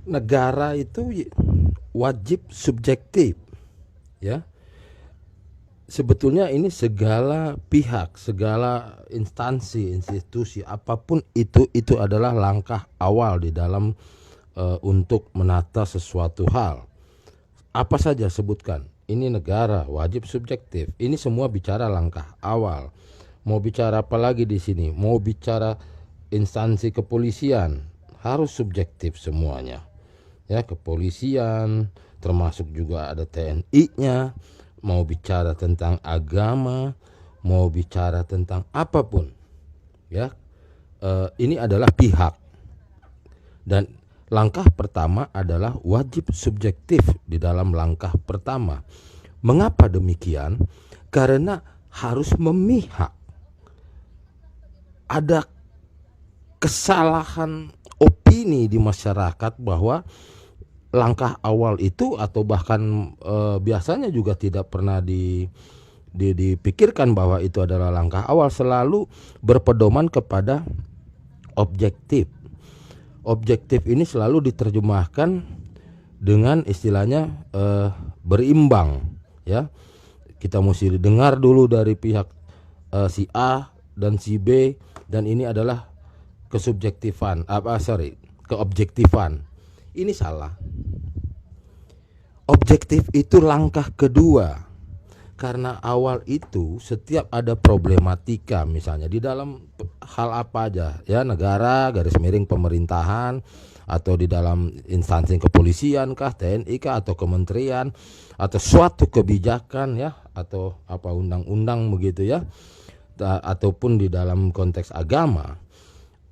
negara itu wajib subjektif, ya. Sebetulnya ini segala pihak, segala instansi, institusi, apapun itu adalah langkah awal di dalam untuk menata sesuatu hal. Apa saja sebutkan. Ini negara wajib subjektif. Ini semua bicara langkah awal. Mau bicara apa lagi di sini? Mau bicara instansi kepolisian, harus subjektif semuanya. Ya, kepolisian, termasuk juga ada TNI-nya. Mau bicara tentang agama, mau bicara tentang apapun, ya, ini adalah pihak. Dan langkah pertama adalah wajib subjektif di dalam langkah pertama. Mengapa demikian? Karena harus memihak. Ada kesalahan opini di masyarakat bahwa langkah awal itu, atau bahkan biasanya juga tidak pernah dipikirkan bahwa itu adalah langkah awal, selalu berpedoman kepada objektif. Objektif ini selalu diterjemahkan dengan istilahnya berimbang, ya. Kita mesti dengar dulu dari pihak si A dan si B, dan ini adalah keobjektifan. Ini salah. Objektif itu langkah kedua. Karena awal itu setiap ada problematika, misalnya di dalam hal apa aja, ya, negara garis miring pemerintahan, atau di dalam instansi kepolisian kah, TNI kah, atau kementerian, atau suatu kebijakan, ya, atau apa undang-undang begitu, ya, ataupun di dalam konteks agama.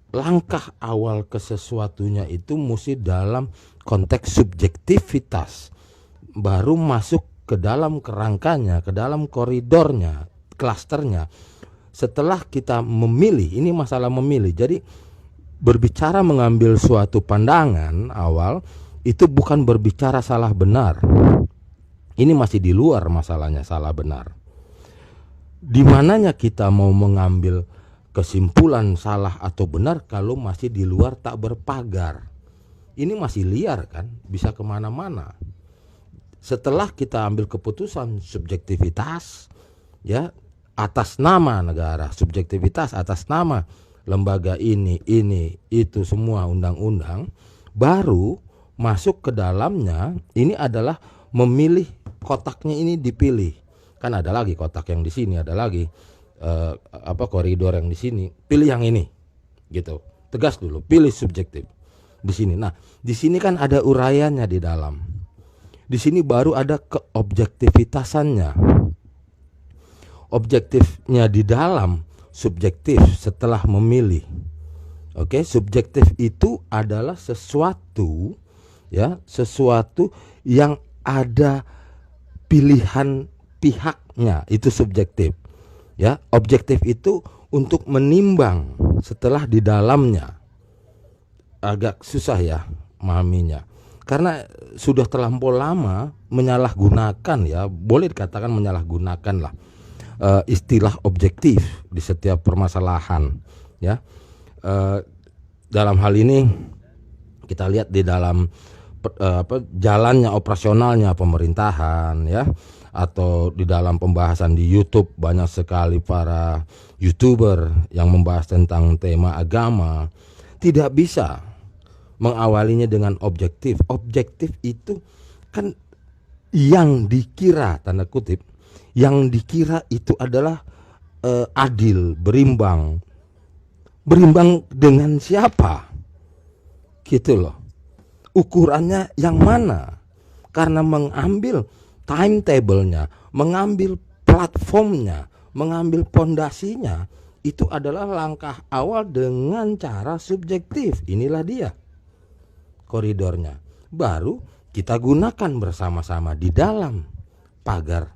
Langkah awal ke sesuatunya itu mesti dalam konteks subjektivitas, baru masuk ke dalam kerangkanya, ke dalam koridornya, klasternya. Setelah kita memilih, ini masalah memilih. Jadi berbicara mengambil suatu pandangan awal itu bukan berbicara salah benar. Ini masih di luar masalahnya salah benar. Di mananya kita mau mengambil kesimpulan salah atau benar kalau masih di luar tak berpagar. Ini masih liar kan, bisa kemana-mana. Setelah kita ambil keputusan subjektivitas, ya, atas nama negara, subjektivitas atas nama lembaga ini, itu semua undang-undang, baru masuk ke dalamnya. Ini adalah memilih, kotaknya ini dipilih. Kan ada lagi kotak yang di sini, ada lagi koridor yang di sini. Pilih yang ini, gitu. Tegas dulu, pilih subjektif di sini. Nah, di sini kan ada uraiannya di dalam. Di sini baru ada keobjektivitasannya. Objektifnya di dalam subjektif setelah memilih. Oke, subjektif itu adalah sesuatu, ya, sesuatu yang ada pilihan pihaknya, itu subjektif. Ya, objektif itu untuk menimbang setelah di dalamnya. Agak susah ya memahaminya. Karena sudah terlampau lama menyalahgunakan, ya, boleh dikatakan menyalahgunakan lah istilah objektif di setiap permasalahan, ya. Dalam hal ini kita lihat di dalam jalannya operasionalnya pemerintahan, ya, atau di dalam pembahasan di YouTube banyak sekali para YouTuber yang membahas tentang tema agama. Tidak bisa mengawalinya dengan objektif. Objektif itu kan yang dikira, tanda kutip, yang dikira itu adalah adil, berimbang. Berimbang dengan siapa? Gitu loh. Ukurannya yang mana? Karena mengambil timetable-nya, mengambil platformnya, mengambil pondasinya, itu adalah langkah awal dengan cara subjektif. Inilah dia koridornya. Baru kita gunakan bersama-sama di dalam pagar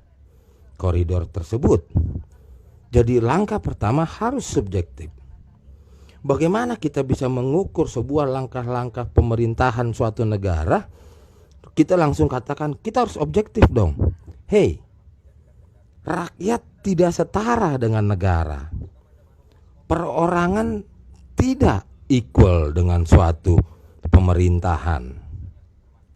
koridor tersebut. Jadi langkah pertama harus subjektif. Bagaimana kita bisa mengukur sebuah langkah-langkah pemerintahan suatu negara? Kita langsung katakan kita harus objektif dong. Hei, rakyat tidak setara dengan negara. Perorangan tidak equal dengan suatu pemerintahan.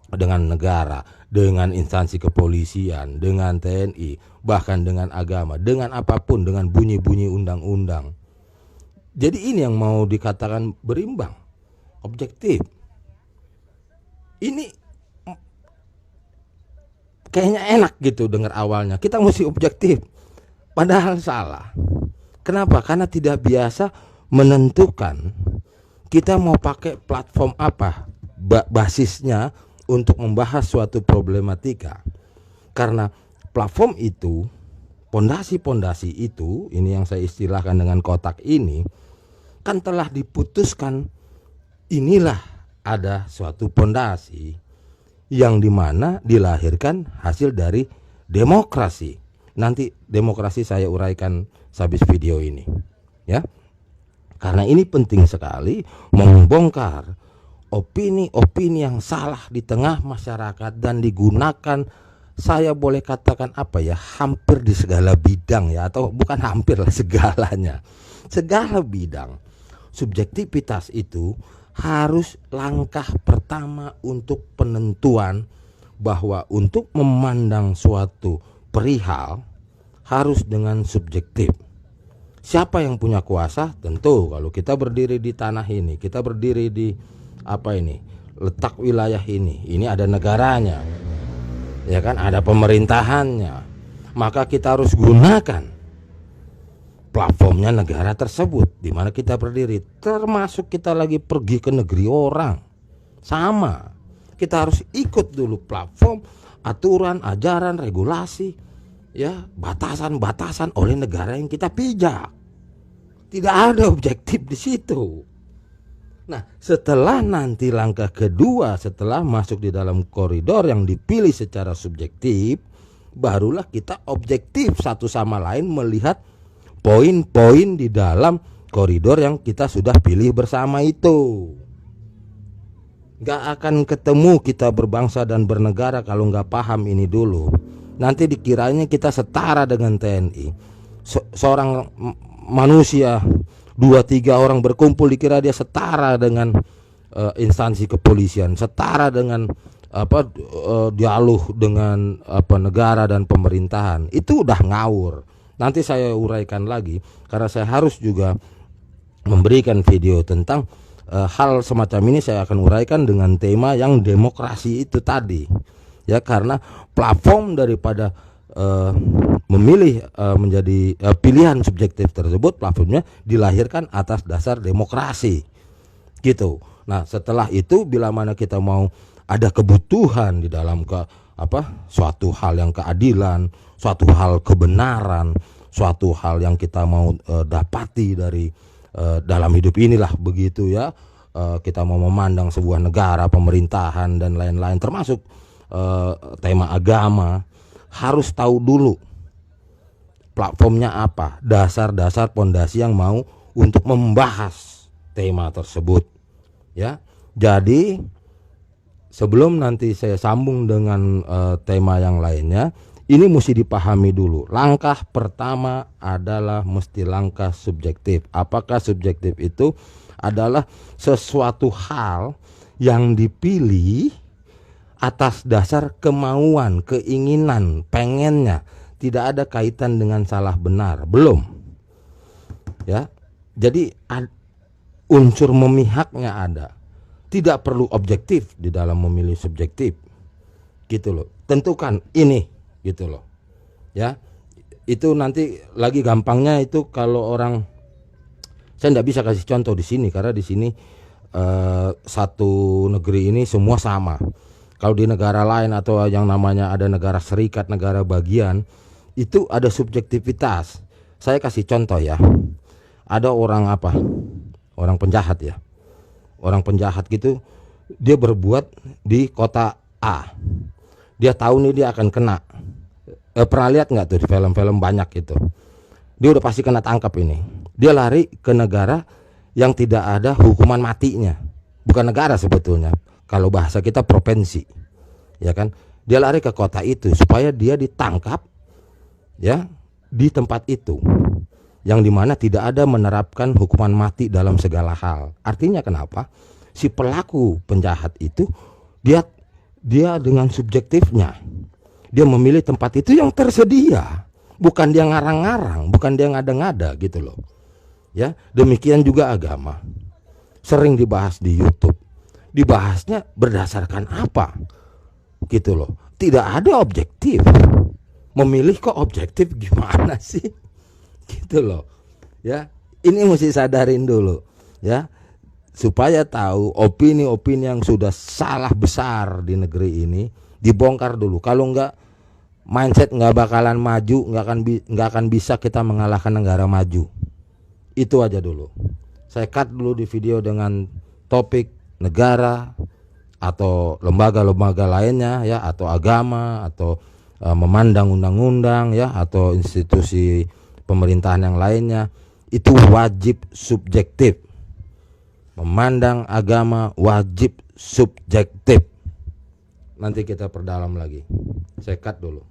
dengan negara, dengan instansi kepolisian, dengan TNI, bahkan dengan agama, dengan apapun, dengan bunyi-bunyi undang-undang. Jadi ini yang mau dikatakan berimbang, objektif. Ini kayaknya enak gitu dengar awalnya, kita mesti objektif, padahal salah. Kenapa? Karena tidak biasa menentukan kita mau pakai platform apa, basisnya untuk membahas suatu problematika. Karena platform itu, pondasi-pondasi itu, ini yang saya istilahkan dengan kotak ini, kan telah diputuskan. Inilah ada suatu pondasi yang dimana dilahirkan hasil dari demokrasi. Nanti demokrasi saya uraikan habis video ini, ya. Karena ini penting sekali membongkar opini-opini yang salah di tengah masyarakat dan digunakan, saya boleh katakan apa ya, hampir di segala bidang ya, atau bukan hampir lah, segalanya, segala bidang. Subjektivitas itu harus langkah pertama untuk penentuan bahwa untuk memandang suatu perihal harus dengan subjektif. Siapa yang punya kuasa? Tentu kalau kita berdiri di tanah ini, kita berdiri di apa ini, letak wilayah ini ada negaranya, ya kan, ada pemerintahannya, maka kita harus gunakan platformnya negara tersebut di mana kita berdiri. Termasuk kita lagi pergi ke negeri orang, sama, kita harus ikut dulu platform, aturan, ajaran, regulasi, ya, batasan-batasan oleh negara yang kita pijak. Tidak ada objektif di situ. Nah, setelah nanti langkah kedua, setelah masuk di dalam koridor yang dipilih secara subjektif, barulah kita objektif satu sama lain melihat poin-poin di dalam koridor yang kita sudah pilih bersama itu. Gak akan ketemu kita berbangsa dan bernegara kalau gak paham ini dulu. Nanti dikiranya kita setara dengan TNI. Seorang manusia 2-3 orang berkumpul dikira dia setara dengan instansi kepolisian, setara dengan dialog dengan negara dan pemerintahan. Itu udah ngawur. Nanti saya uraikan lagi karena saya harus juga memberikan video tentang hal semacam ini. Saya akan uraikan dengan tema yang demokrasi itu tadi, ya, karena platform daripada memilih menjadi pilihan subjektif tersebut, platformnya dilahirkan atas dasar demokrasi, gitu. Nah, setelah itu bila mana kita mau ada kebutuhan di dalam suatu hal yang keadilan, suatu hal kebenaran, suatu hal yang kita mau dapati dari dalam hidup inilah, begitu ya. Kita mau memandang sebuah negara, pemerintahan dan lain-lain, termasuk tema agama, harus tahu dulu platformnya apa, dasar-dasar pondasi yang mau untuk membahas tema tersebut, ya. Jadi sebelum nanti saya sambung dengan tema yang lainnya, ini mesti dipahami dulu. Langkah pertama adalah mesti langkah subjektif. Apakah subjektif itu adalah sesuatu hal yang dipilih atas dasar kemauan, keinginan, pengennya, tidak ada kaitan dengan salah benar, belum, ya. Jadi unsur memihaknya ada, tidak perlu objektif di dalam memilih subjektif, gitu loh. Tentukan ini, gitu loh, ya. Itu nanti lagi gampangnya itu kalau orang, saya tidak bisa kasih contoh di sini karena di sini satu negeri ini semua sama. Kalau di negara lain atau yang namanya ada negara serikat, negara bagian, itu ada subjektivitas. Saya kasih contoh ya. Ada orang orang penjahat ya. Orang penjahat gitu, dia berbuat di kota A. Dia tahu nih dia akan kena. Pernah lihat nggak tuh di film-film banyak gitu. Dia udah pasti kena tangkap ini. Dia lari ke negara yang tidak ada hukuman matinya. Bukan negara sebetulnya. Kalau bahasa kita provinsi, ya kan? Dia lari ke kota itu supaya dia ditangkap, ya, di tempat itu, yang dimana tidak ada menerapkan hukuman mati dalam segala hal. Artinya kenapa? Si pelaku penjahat itu dia dia dengan subjektifnya, dia memilih tempat itu yang tersedia, bukan dia ngarang-ngarang, bukan dia ngada-ngada gitu loh. Ya, demikian juga agama. Sering dibahas di YouTube. Dibahasnya berdasarkan apa? Gitu loh. Tidak ada objektif. Memilih kok objektif gimana sih? Gitu loh. Ya, ini mesti sadarin dulu, ya. Supaya tahu opini-opini yang sudah salah besar di negeri ini dibongkar dulu. Kalau enggak, mindset nggak bakalan maju, nggak akan bisa kita mengalahkan negara maju. Itu aja dulu. Saya cut dulu di video dengan topik negara atau lembaga-lembaga lainnya, ya, atau agama, atau memandang undang-undang, ya, atau institusi pemerintahan yang lainnya. Itu wajib subjektif. Memandang agama wajib subjektif. Nanti kita perdalam lagi. Saya cut dulu.